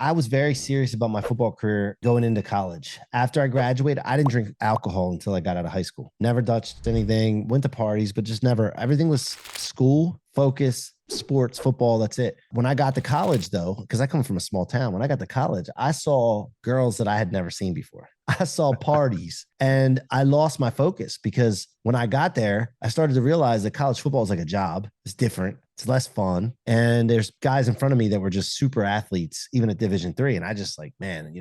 I was very serious about my football career going into college. After I graduated, I didn't drink alcohol until I got out of high school. Never touched anything, went to parties, but just never, everything was school, focus, sports, football. That's it. When I got to college, though, because I come from a small town, when I got to college, I saw girls that I had never seen before. I saw parties and I lost my focus because when I got there, I started to realize that college football is like a job. It's different. It's less fun. And there's guys in front of me that were just super athletes, even at Division III. And I just like, man,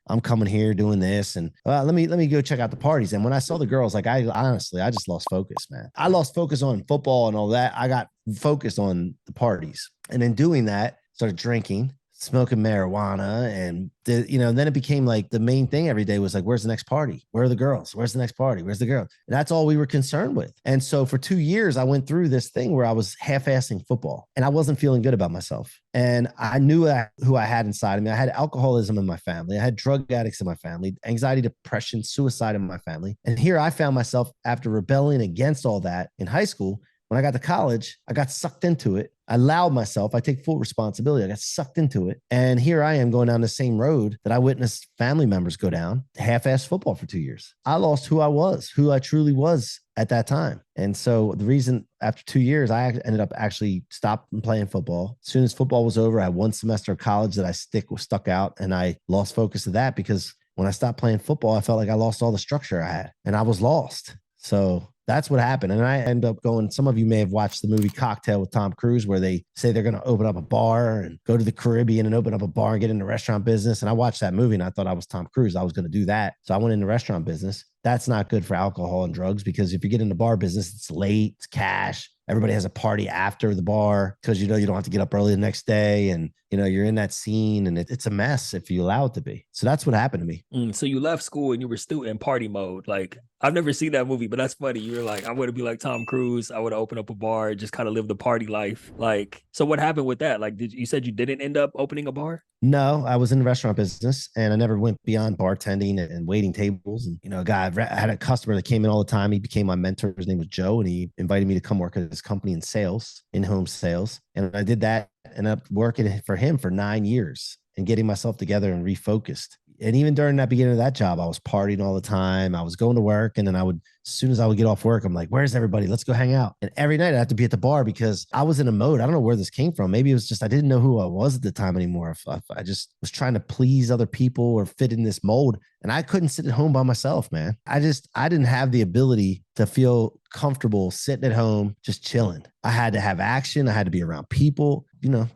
I'm coming here doing this. And let me go check out the parties. And when I saw the girls, like I just lost focus, man. I lost focus on football and all that. I got focused on the parties. And in doing that, started drinking, smoking marijuana, and then it became like the main thing every day was like, where's the next party? Where are the girls? Where's the next party? Where's the girl? And that's all we were concerned with. And so for 2 years, I went through this thing where I was half-assing football and I wasn't feeling good about myself. And I knew who I had inside of me. I had alcoholism in my family. I had drug addicts in my family, anxiety, depression, suicide in my family. And here I found myself after rebelling against all that in high school. When I got to college, I got sucked into it. I allowed myself, I take full responsibility. I got sucked into it. And here I am going down the same road that I witnessed family members go down, half-assed football for 2 years. I lost who I was, who I truly was at that time. And so the reason after 2 years, I ended up actually stopped playing football. As soon as football was over, I had one semester of college that I stuck out, and I lost focus of that because when I stopped playing football, I felt like I lost all the structure I had and I was lost. So that's what happened. And I end up going, some of you may have watched the movie Cocktail with Tom Cruise, where they say they're going to open up a bar and go to the Caribbean and open up a bar and get in the restaurant business. And I watched that movie and I thought I was Tom Cruise. I was going to do that. So I went into restaurant business. That's not good for alcohol and drugs, because if you get in the bar business, it's late, it's cash. Everybody has a party after the bar because, you don't have to get up early the next day. And, you're in that scene and it's a mess if you allow it to be. So that's what happened to me. So you left school and you were still in party mode. Like, I've never seen that movie, but that's funny. You were like, I want to be like Tom Cruise. I would open up a bar, just kind of live the party life. Like, so what happened with that? Like, you said you didn't end up opening a bar? No, I was in the restaurant business and I never went beyond bartending and waiting tables. And, I had a customer that came in all the time. He became my mentor. His name was Joe, and he invited me to come work at his company in sales, in-home sales. And I did that and ended up working for him for 9 years and getting myself together and refocused. And even during that beginning of that job, I was partying all the time. I was going to work, and then as soon as I would get off work, I'm like, where's everybody? Let's go hang out. And every night I have to be at the bar because I was in a mode. I don't know where this came from. Maybe it was just, I didn't know who I was at the time anymore. If I just was trying to please other people or fit in this mold, and I couldn't sit at home by myself, man. I didn't have the ability to feel comfortable sitting at home, just chilling. I had to have action. I had to be around people.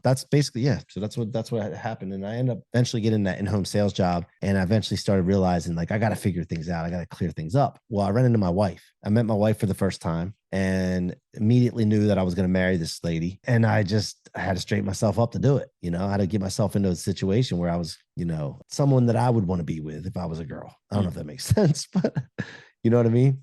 That's basically, yeah. So that's what happened. And I ended up eventually getting that in-home sales job. And I eventually started realizing, like, I got to figure things out. I got to clear things up. Well, I ran into my wife. I met my wife for the first time and immediately knew that I was going to marry this lady. And I had to straighten myself up to do it. I had to get myself into a situation where I was, someone that I would want to be with if I was a girl. I don't know if that makes sense, but you know what I mean?